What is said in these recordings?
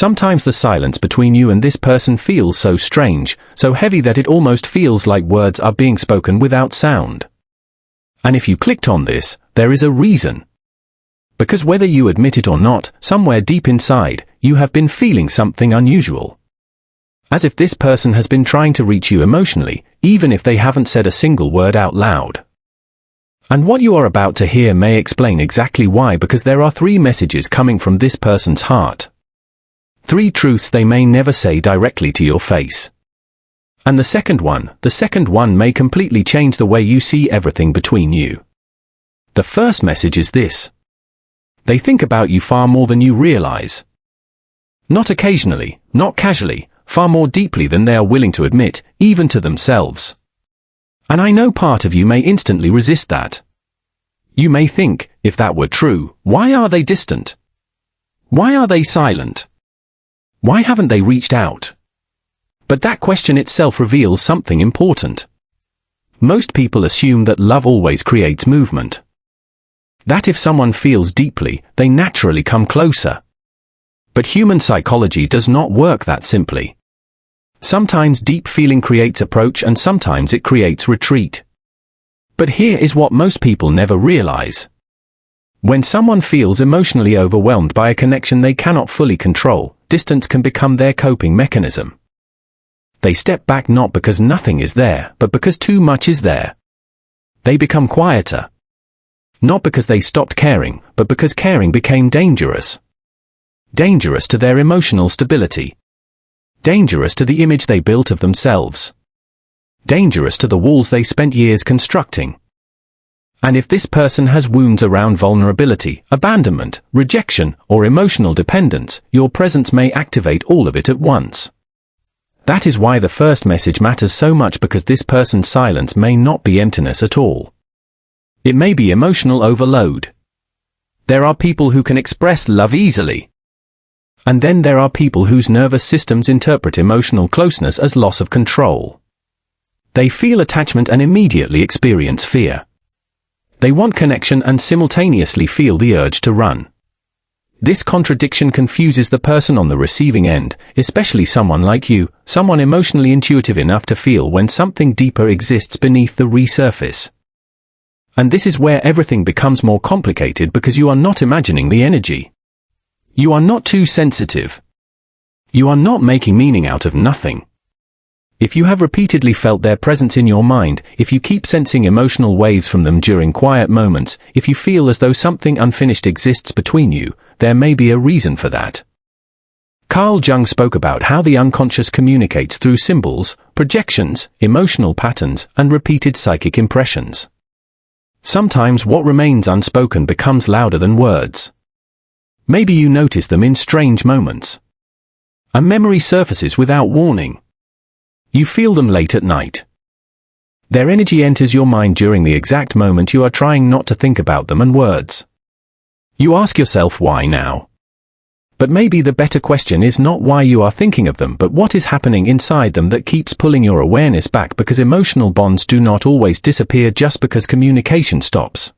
Sometimes the silence between you and this person feels so strange, so heavy that it almost feels like words are being spoken without sound. And if you clicked on this, there is a reason. Because whether you admit it or not, somewhere deep inside, you have been feeling something unusual. As if this person has been trying to reach you emotionally, even if they haven't said a single word out loud. And what you are about to hear may explain exactly why, because there are 3 messages coming from this person's heart. 3 truths they may never say directly to your face. And the second one may completely change the way you see everything between you. The first message is this. They think about you far more than you realize. Not occasionally, not casually, far more deeply than they are willing to admit, even to themselves. And I know part of you may instantly resist that. You may think, if that were true, why are they distant? Why are they silent? Why haven't they reached out? But that question itself reveals something important. Most people assume that love always creates movement. That if someone feels deeply, they naturally come closer. But human psychology does not work that simply. Sometimes deep feeling creates approach and sometimes it creates retreat. But here is what most people never realize. When someone feels emotionally overwhelmed by a connection they cannot fully control, distance can become their coping mechanism. They step back not because nothing is there, but because too much is there. They become quieter. Not because they stopped caring, but because caring became dangerous. Dangerous to their emotional stability. Dangerous to the image they built of themselves. Dangerous to the walls they spent years constructing. And if this person has wounds around vulnerability, abandonment, rejection, or emotional dependence, your presence may activate all of it at once. That is why the first message matters so much, because this person's silence may not be emptiness at all. It may be emotional overload. There are people who can express love easily. And then there are people whose nervous systems interpret emotional closeness as loss of control. They feel attachment and immediately experience fear. They want connection and simultaneously feel the urge to run. This contradiction confuses the person on the receiving end, especially someone like you, someone emotionally intuitive enough to feel when something deeper exists beneath the resurface. And this is where everything becomes more complicated, because you are not imagining the energy. You are not too sensitive. You are not making meaning out of nothing. If you have repeatedly felt their presence in your mind, if you keep sensing emotional waves from them during quiet moments, if you feel as though something unfinished exists between you, there may be a reason for that. Carl Jung spoke about how the unconscious communicates through symbols, projections, emotional patterns, and repeated psychic impressions. Sometimes what remains unspoken becomes louder than words. Maybe you notice them in strange moments. A memory surfaces without warning. You feel them late at night. Their energy enters your mind during the exact moment you are trying not to think about them and words. You ask yourself, why now? But maybe the better question is not why you are thinking of them, but what is happening inside them that keeps pulling your awareness back, because emotional bonds do not always disappear just because communication stops.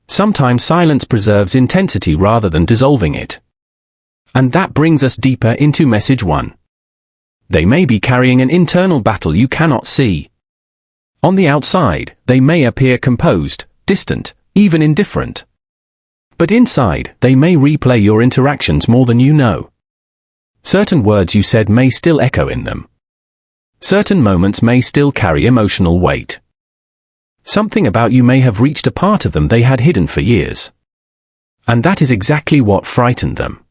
Sometimes silence preserves intensity rather than dissolving it. And that brings us deeper into message 1. They may be carrying an internal battle you cannot see. On the outside, they may appear composed, distant, even indifferent. But inside, they may replay your interactions more than you know. Certain words you said may still echo in them. Certain moments may still carry emotional weight. Something about you may have reached a part of them they had hidden for years. And that is exactly what frightened them.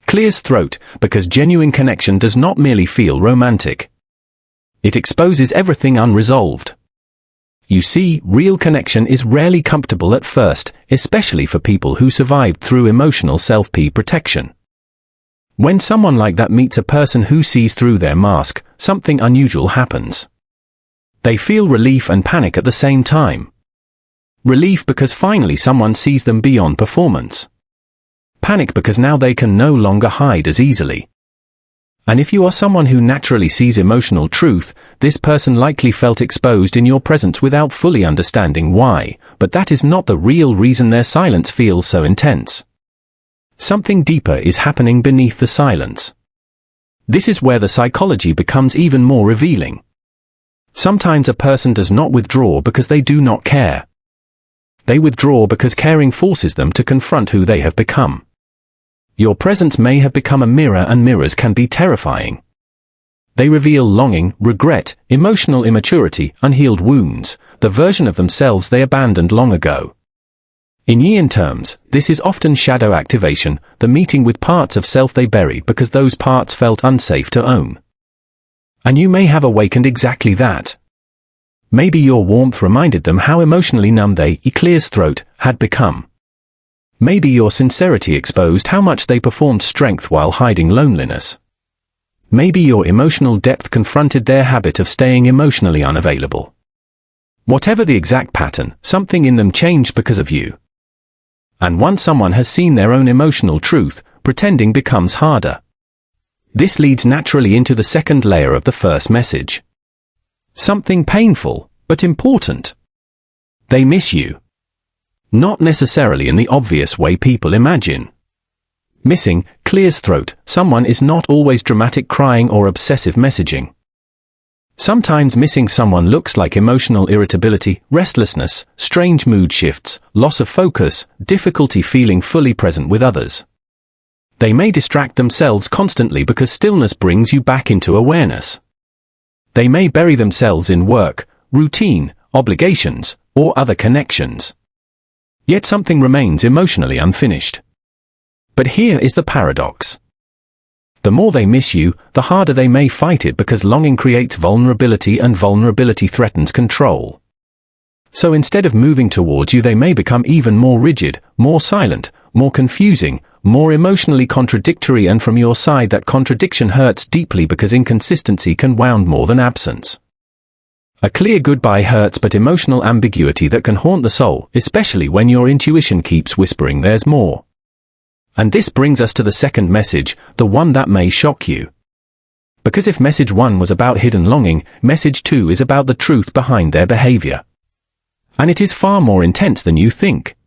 Clears throat, because genuine connection does not merely feel romantic. It exposes everything unresolved. You see, real connection is rarely comfortable at first, especially for people who survived through emotional self-protection. When someone like that meets a person who sees through their mask, something unusual happens. They feel relief and panic at the same time. Relief because finally someone sees them beyond performance. Panic because now they can no longer hide as easily. And if you are someone who naturally sees emotional truth, this person likely felt exposed in your presence without fully understanding why, but that is not the real reason their silence feels so intense. Something deeper is happening beneath the silence. This is where the psychology becomes even more revealing. Sometimes a person does not withdraw because they do not care. They withdraw because caring forces them to confront who they have become. Your presence may have become a mirror, and mirrors can be terrifying. They reveal longing, regret, emotional immaturity, unhealed wounds, the version of themselves they abandoned long ago. In Jungian terms, this is often shadow activation, the meeting with parts of self they bury because those parts felt unsafe to own. And you may have awakened exactly that. Maybe your warmth reminded them how emotionally numb they, clear's throat, had become. Maybe your sincerity exposed how much they performed strength while hiding loneliness. Maybe your emotional depth confronted their habit of staying emotionally unavailable. Whatever the exact pattern, something in them changed because of you. And once someone has seen their own emotional truth, pretending becomes harder. This leads naturally into the second layer of the first message. Something painful, but important. They miss you. Not necessarily in the obvious way people imagine. Missing, clears throat, someone is not always dramatic crying or obsessive messaging. Sometimes missing someone looks like emotional irritability, restlessness, strange mood shifts, loss of focus, difficulty feeling fully present with others. They may distract themselves constantly because stillness brings you back into awareness. They may bury themselves in work, routine, obligations, or other connections. Yet something remains emotionally unfinished. But here is the paradox. The more they miss you, the harder they may fight it because longing creates vulnerability and vulnerability threatens control. So instead of moving towards you, they may become even more rigid, more silent, more confusing, more emotionally contradictory, and from your side that contradiction hurts deeply because inconsistency can wound more than absence. A clear goodbye hurts, but emotional ambiguity that can haunt the soul, especially when your intuition keeps whispering there's more. And this brings us to the second message, the one that may shock you. Because if message 1 was about hidden longing, message 2 is about the truth behind their behavior. And it is far more intense than you think.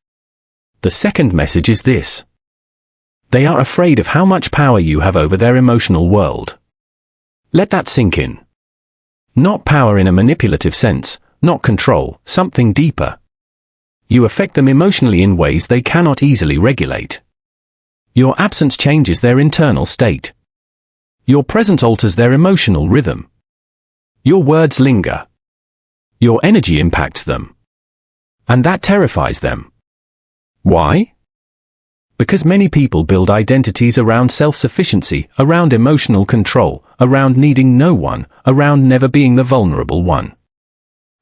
The second message is this. They are afraid of how much power you have over their emotional world. Let that sink in. Not power in a manipulative sense, not control, something deeper. You affect them emotionally in ways they cannot easily regulate. Your absence changes their internal state. Your presence alters their emotional rhythm. Your words linger. Your energy impacts them. And that terrifies them. Why? Because many people build identities around self-sufficiency, around emotional control, around needing no one, around never being the vulnerable one.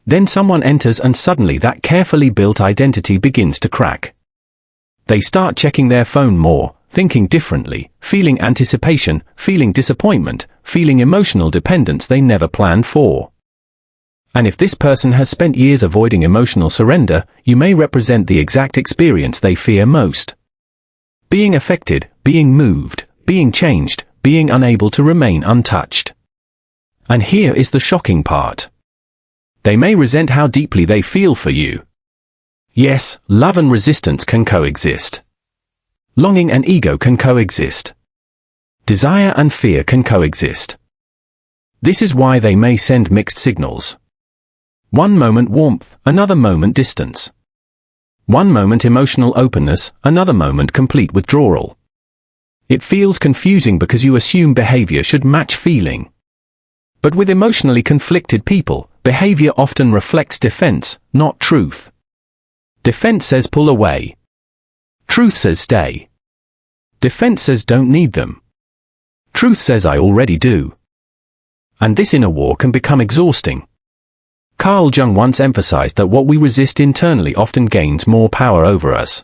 Then someone enters and suddenly that carefully built identity begins to crack. They start checking their phone more, thinking differently, feeling anticipation, feeling disappointment, feeling emotional dependence they never planned for. And if this person has spent years avoiding emotional surrender, you may represent the exact experience they fear most. Being affected, being moved, being changed, being unable to remain untouched. And here is the shocking part. They may resent how deeply they feel for you. Yes, love and resistance can coexist. Longing and ego can coexist. Desire and fear can coexist. This is why they may send mixed signals. One moment warmth, another moment distance. One moment emotional openness, another moment complete withdrawal. It feels confusing because you assume behavior should match feeling. But with emotionally conflicted people, behavior often reflects defense, not truth. Defense says pull away. Truth says stay. Defense says don't need them. Truth says I already do. And this inner war can become exhausting. Carl Jung once emphasized that what we resist internally often gains more power over us.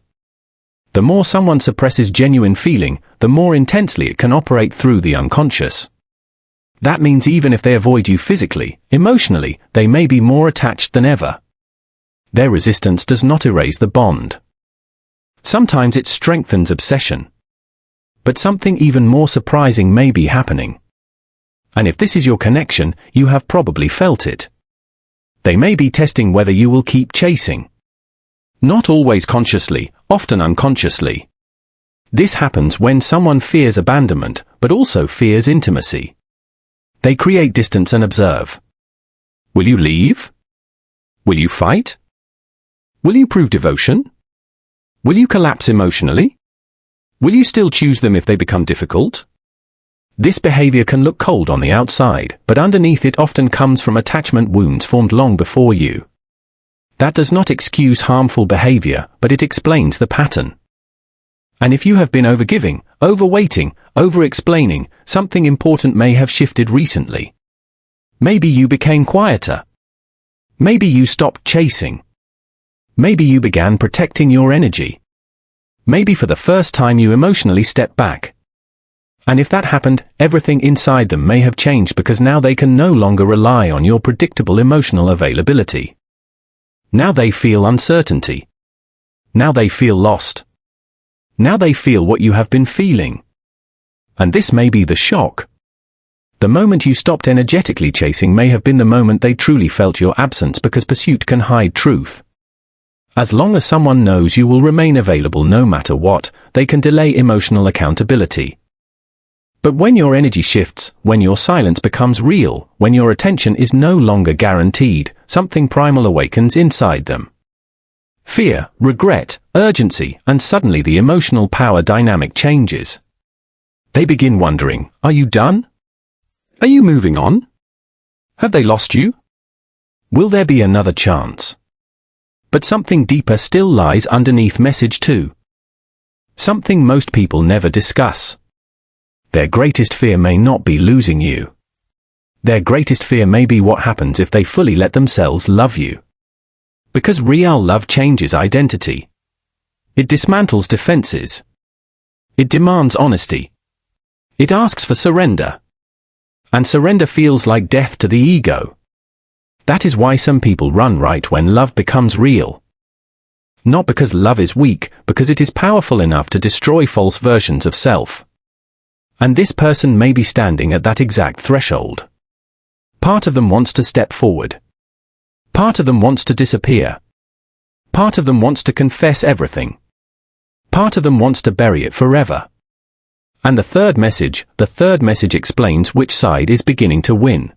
The more someone suppresses genuine feeling, the more intensely it can operate through the unconscious. That means even if they avoid you physically, emotionally, they may be more attached than ever. Their resistance does not erase the bond. Sometimes it strengthens obsession. But something even more surprising may be happening. And if this is your connection, you have probably felt it. They may be testing whether you will keep chasing. Not always consciously, often unconsciously. This happens when someone fears abandonment, but also fears intimacy. They create distance and observe. Will you leave? Will you fight? Will you prove devotion? Will you collapse emotionally? Will you still choose them if they become difficult? This behavior can look cold on the outside, but underneath it often comes from attachment wounds formed long before you. That does not excuse harmful behavior, but it explains the pattern. And if you have been overgiving, overwaiting, over-explaining, something important may have shifted recently. Maybe you became quieter. Maybe you stopped chasing. Maybe you began protecting your energy. Maybe for the first time you emotionally stepped back. And if that happened, everything inside them may have changed because now they can no longer rely on your predictable emotional availability. Now they feel uncertainty. Now they feel lost. Now they feel what you have been feeling. And this may be the shock. The moment you stopped energetically chasing may have been the moment they truly felt your absence, because pursuit can hide truth. As long as someone knows you will remain available no matter what, they can delay emotional accountability. But when your energy shifts, when your silence becomes real, when your attention is no longer guaranteed, something primal awakens inside them. Fear, regret, urgency, and suddenly the emotional power dynamic changes. They begin wondering, are you done? Are you moving on? Have they lost you? Will there be another chance? But something deeper still lies underneath message 2. Something most people never discuss. Their greatest fear may not be losing you. Their greatest fear may be what happens if they fully let themselves love you. Because real love changes identity. It dismantles defenses. It demands honesty. It asks for surrender. And surrender feels like death to the ego. That is why some people run right when love becomes real. Not because love is weak, because it is powerful enough to destroy false versions of self. And this person may be standing at that exact threshold. Part of them wants to step forward. Part of them wants to disappear. Part of them wants to confess everything. Part of them wants to bury it forever. And the third message explains which side is beginning to win.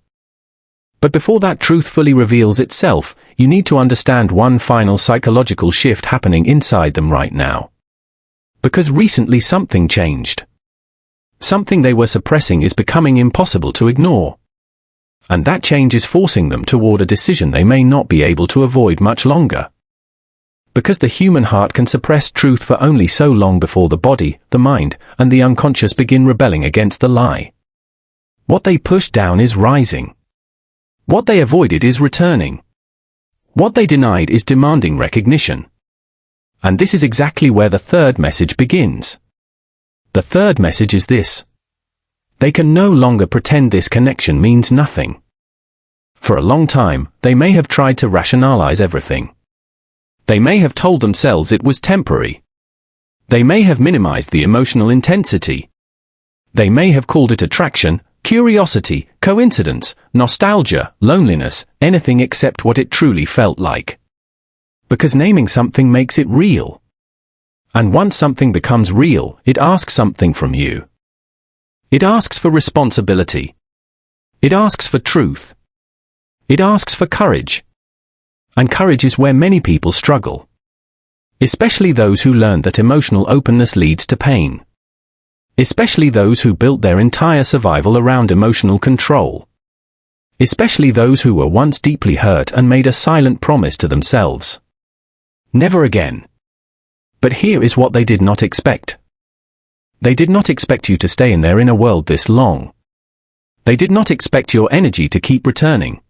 But before that truth fully reveals itself, you need to understand one final psychological shift happening inside them right now. Because recently something changed. Something they were suppressing is becoming impossible to ignore. And that change is forcing them toward a decision they may not be able to avoid much longer. Because the human heart can suppress truth for only so long before the body, the mind, and the unconscious begin rebelling against the lie. What they pushed down is rising. What they avoided is returning. What they denied is demanding recognition. And this is exactly where the third message begins. The third message is this. They can no longer pretend this connection means nothing. For a long time, they may have tried to rationalize everything. They may have told themselves it was temporary. They may have minimized the emotional intensity. They may have called it attraction, curiosity, coincidence, nostalgia, loneliness, anything except what it truly felt like. Because naming something makes it real. And once something becomes real, it asks something from you. It asks for responsibility. It asks for truth. It asks for courage. And courage is where many people struggle. Especially those who learned that emotional openness leads to pain. Especially those who built their entire survival around emotional control. Especially those who were once deeply hurt and made a silent promise to themselves. Never again. But here is what they did not expect. They did not expect you to stay in their inner world this long. They did not expect your energy to keep returning.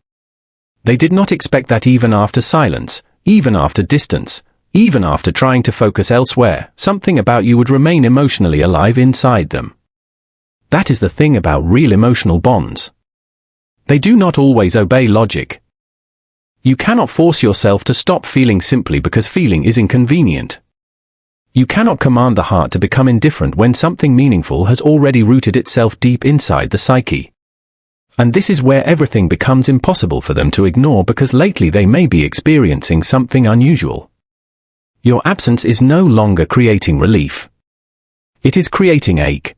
They did not expect that even after silence, even after distance, even after trying to focus elsewhere, something about you would remain emotionally alive inside them. That is the thing about real emotional bonds. They do not always obey logic. You cannot force yourself to stop feeling simply because feeling is inconvenient. You cannot command the heart to become indifferent when something meaningful has already rooted itself deep inside the psyche. And this is where everything becomes impossible for them to ignore, because lately they may be experiencing something unusual. Your absence is no longer creating relief. It is creating ache.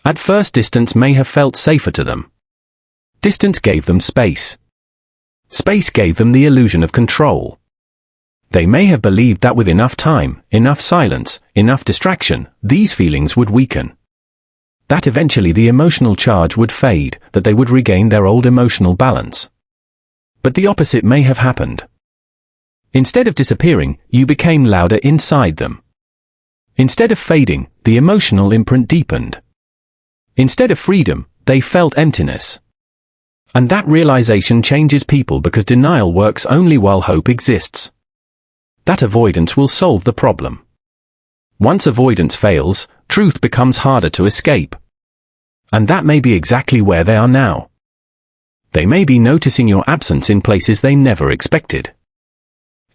At first, distance may have felt safer to them. Distance gave them space. Space gave them the illusion of control. They may have believed that with enough time, enough silence, enough distraction, these feelings would weaken. That eventually the emotional charge would fade, that they would regain their old emotional balance. But the opposite may have happened. Instead of disappearing, you became louder inside them. Instead of fading, the emotional imprint deepened. Instead of freedom, they felt emptiness. And that realization changes people because denial works only while hope exists. That avoidance will solve the problem. Once avoidance fails, truth becomes harder to escape. And that may be exactly where they are now. They may be noticing your absence in places they never expected.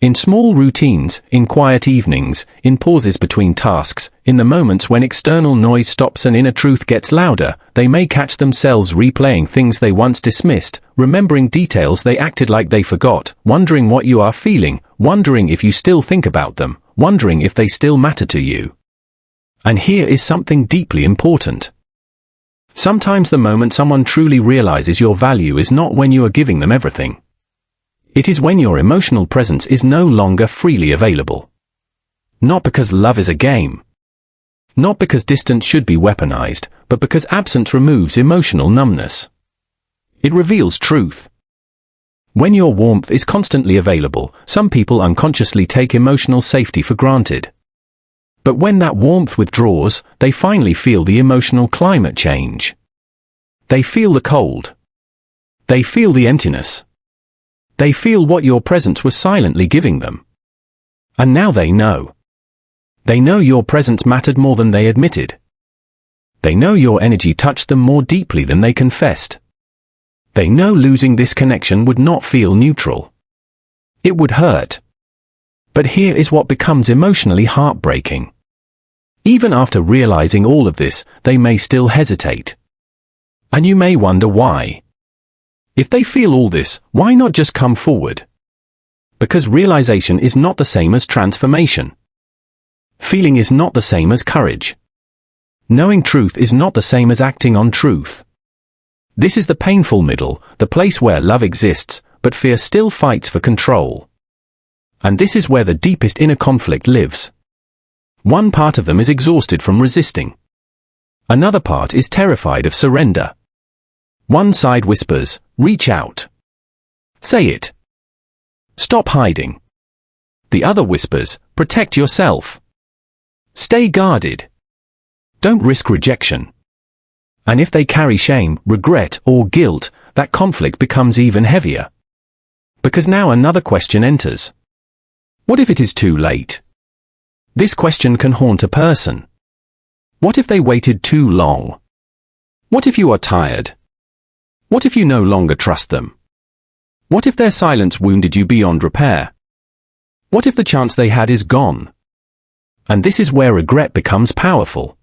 In small routines, in quiet evenings, in pauses between tasks, in the moments when external noise stops and inner truth gets louder, they may catch themselves replaying things they once dismissed, remembering details they acted like they forgot, wondering what you are feeling, wondering if you still think about them, wondering if they still matter to you. And here is something deeply important. Sometimes the moment someone truly realizes your value is not when you are giving them everything. It is when your emotional presence is no longer freely available. Not because love is a game. Not because distance should be weaponized, but because absence removes emotional numbness. It reveals truth. When your warmth is constantly available, some people unconsciously take emotional safety for granted. But when that warmth withdraws, they finally feel the emotional climate change. They feel the cold. They feel the emptiness. They feel what your presence was silently giving them. And now they know. They know your presence mattered more than they admitted. They know your energy touched them more deeply than they confessed. They know losing this connection would not feel neutral. It would hurt. But here is what becomes emotionally heartbreaking. Even after realizing all of this, they may still hesitate. And you may wonder why. If they feel all this, why not just come forward? Because realization is not the same as transformation. Feeling is not the same as courage. Knowing truth is not the same as acting on truth. This is the painful middle, the place where love exists, but fear still fights for control. And this is where the deepest inner conflict lives. One part of them is exhausted from resisting. Another part is terrified of surrender. One side whispers, reach out. Say it. Stop hiding. The other whispers, protect yourself. Stay guarded. Don't risk rejection. And if they carry shame, regret, or guilt, that conflict becomes even heavier. Because now another question enters. What if it is too late? This question can haunt a person. What if they waited too long? What if you are tired? What if you no longer trust them? What if their silence wounded you beyond repair? What if the chance they had is gone? And this is where regret becomes powerful.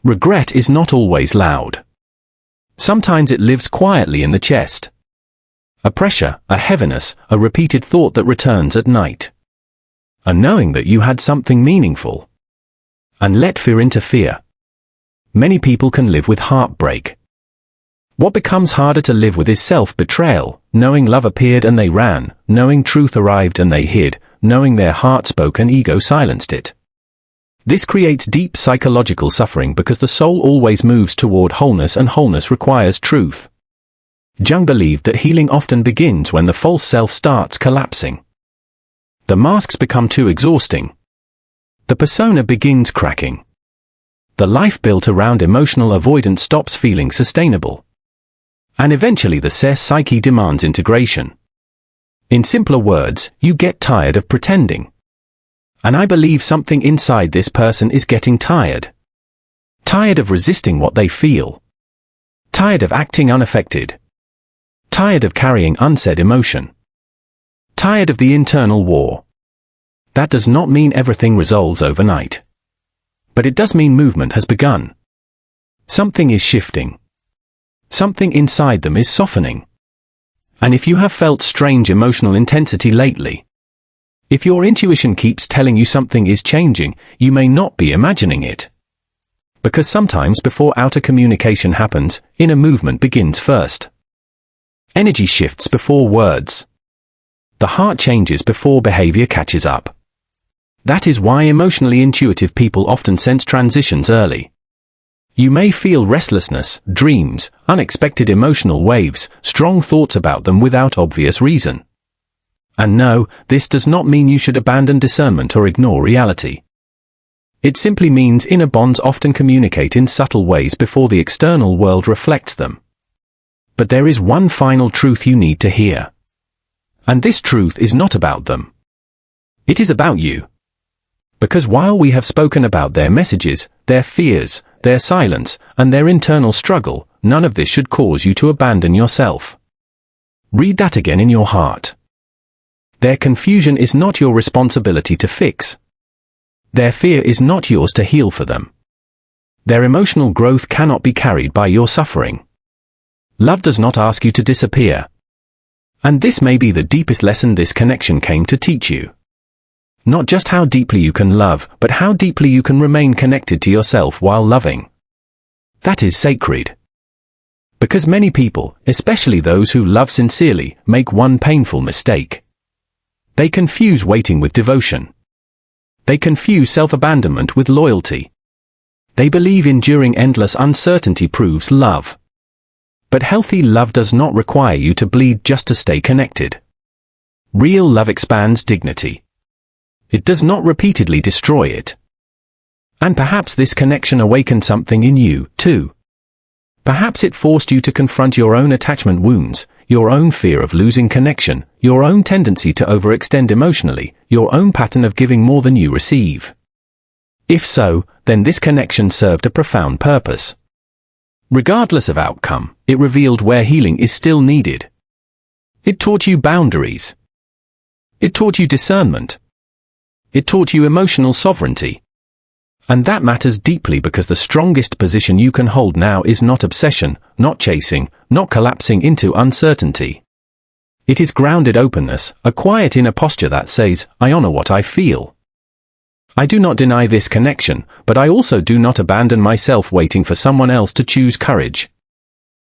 Regret is not always loud. Sometimes it lives quietly in the chest. A pressure, a heaviness, a repeated thought that returns at night. A knowing that you had something meaningful. And let fear interfere. Many people can live with heartbreak. What becomes harder to live with is self-betrayal, knowing love appeared and they ran, knowing truth arrived and they hid, knowing their heart spoke and ego silenced it. This creates deep psychological suffering because the soul always moves toward wholeness and wholeness requires truth. Jung believed that healing often begins when the false self starts collapsing. The masks become too exhausting. The persona begins cracking. The life built around emotional avoidance stops feeling sustainable. And eventually the psyche demands integration. In simpler words, you get tired of pretending. And I believe something inside this person is getting tired. Tired of resisting what they feel. Tired of acting unaffected. Tired of carrying unsaid emotion. Tired of the internal war. That does not mean everything resolves overnight. But it does mean movement has begun. Something is shifting. Something inside them is softening. And if you have felt strange emotional intensity lately, if your intuition keeps telling you something is changing, you may not be imagining it. Because sometimes before outer communication happens, inner movement begins first. Energy shifts before words. The heart changes before behavior catches up. That is why emotionally intuitive people often sense transitions early. You may feel restlessness, dreams, unexpected emotional waves, strong thoughts about them without obvious reason. And no, this does not mean you should abandon discernment or ignore reality. It simply means inner bonds often communicate in subtle ways before the external world reflects them. But there is one final truth you need to hear. And this truth is not about them. It is about you. Because while we have spoken about their messages, their fears, their silence, and their internal struggle, none of this should cause you to abandon yourself. Read that again in your heart. Their confusion is not your responsibility to fix. Their fear is not yours to heal for them. Their emotional growth cannot be carried by your suffering. Love does not ask you to disappear. And this may be the deepest lesson this connection came to teach you. Not just how deeply you can love, but how deeply you can remain connected to yourself while loving. That is sacred. Because many people, especially those who love sincerely, make one painful mistake. They confuse waiting with devotion. They confuse self-abandonment with loyalty. They believe enduring endless uncertainty proves love. But healthy love does not require you to bleed just to stay connected. Real love expands dignity. It does not repeatedly destroy it. And perhaps this connection awakened something in you, too. Perhaps it forced you to confront your own attachment wounds, your own fear of losing connection, your own tendency to overextend emotionally, your own pattern of giving more than you receive. If so, then this connection served a profound purpose. Regardless of outcome, it revealed where healing is still needed. It taught you boundaries. It taught you discernment. It taught you emotional sovereignty. And that matters deeply because the strongest position you can hold now is not obsession, not chasing, not collapsing into uncertainty. It is grounded openness, a quiet inner posture that says, I honor what I feel. I do not deny this connection, but I also do not abandon myself waiting for someone else to choose courage.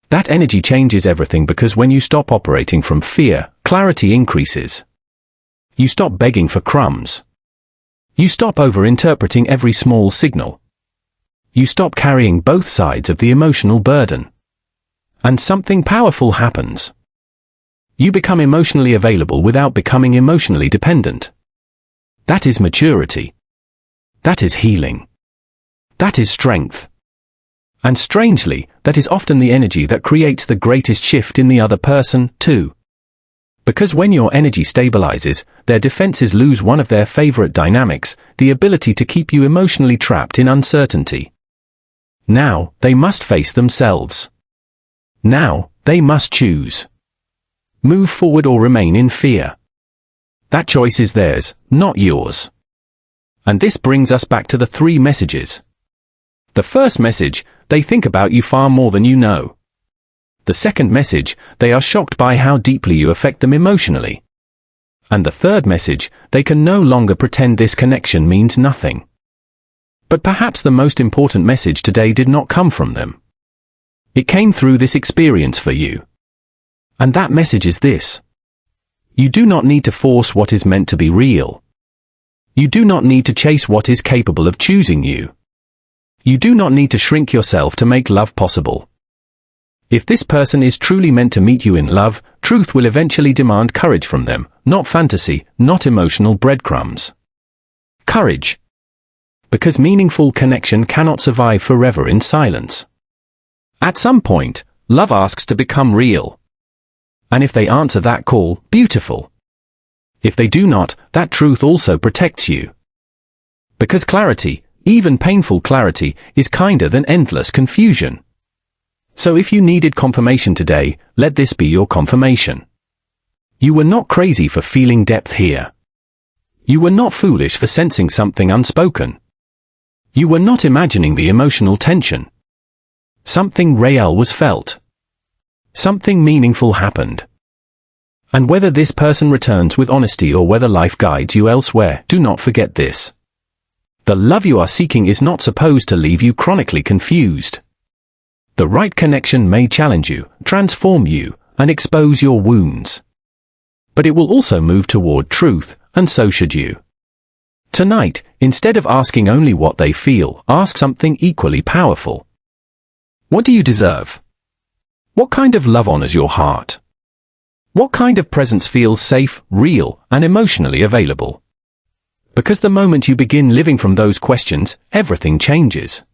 That energy changes everything because when you stop operating from fear, clarity increases. You stop begging for crumbs. You stop over-interpreting every small signal. You stop carrying both sides of the emotional burden. And something powerful happens. You become emotionally available without becoming emotionally dependent. That is maturity. That is healing. That is strength. And strangely, that is often the energy that creates the greatest shift in the other person, too. Because when your energy stabilizes, their defenses lose one of their favorite dynamics, the ability to keep you emotionally trapped in uncertainty. Now, they must face themselves. Now, they must choose. Move forward or remain in fear. That choice is theirs, not yours. And this brings us back to the 3 messages. The first message, they think about you far more than you know. The second message, they are shocked by how deeply you affect them emotionally. And the third message, they can no longer pretend this connection means nothing. But perhaps the most important message today did not come from them. It came through this experience for you. And that message is this. You do not need to force what is meant to be real. You do not need to chase what is capable of choosing you. You do not need to shrink yourself to make love possible. If this person is truly meant to meet you in love, truth will eventually demand courage from them, not fantasy, not emotional breadcrumbs. Courage. Because meaningful connection cannot survive forever in silence. At some point, love asks to become real. And if they answer that call, beautiful. If they do not, that truth also protects you. Because clarity, even painful clarity, is kinder than endless confusion. So if you needed confirmation today, let this be your confirmation. You were not crazy for feeling depth here. You were not foolish for sensing something unspoken. You were not imagining the emotional tension. Something real was felt. Something meaningful happened. And whether this person returns with honesty or whether life guides you elsewhere, do not forget this. The love you are seeking is not supposed to leave you chronically confused. The right connection may challenge you, transform you, and expose your wounds. But it will also move toward truth, and so should you. Tonight, instead of asking only what they feel, ask something equally powerful. What do you deserve? What kind of love honors your heart? What kind of presence feels safe, real, and emotionally available? Because the moment you begin living from those questions, everything changes.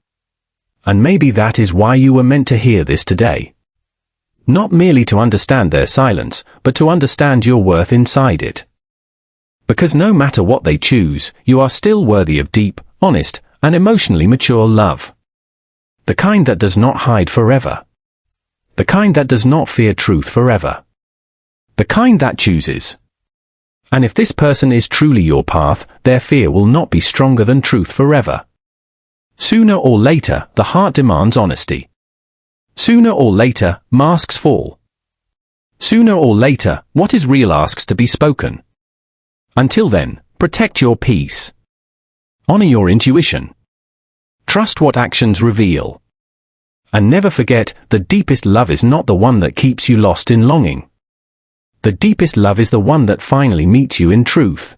And maybe that is why you were meant to hear this today. Not merely to understand their silence, but to understand your worth inside it. Because no matter what they choose, you are still worthy of deep, honest, and emotionally mature love. The kind that does not hide forever. The kind that does not fear truth forever. The kind that chooses. And if this person is truly your path, their fear will not be stronger than truth forever. Sooner or later, the heart demands honesty. Sooner or later, masks fall. Sooner or later, what is real asks to be spoken. Until then, protect your peace. Honor your intuition. Trust what actions reveal. And never forget, the deepest love is not the one that keeps you lost in longing. The deepest love is the one that finally meets you in truth.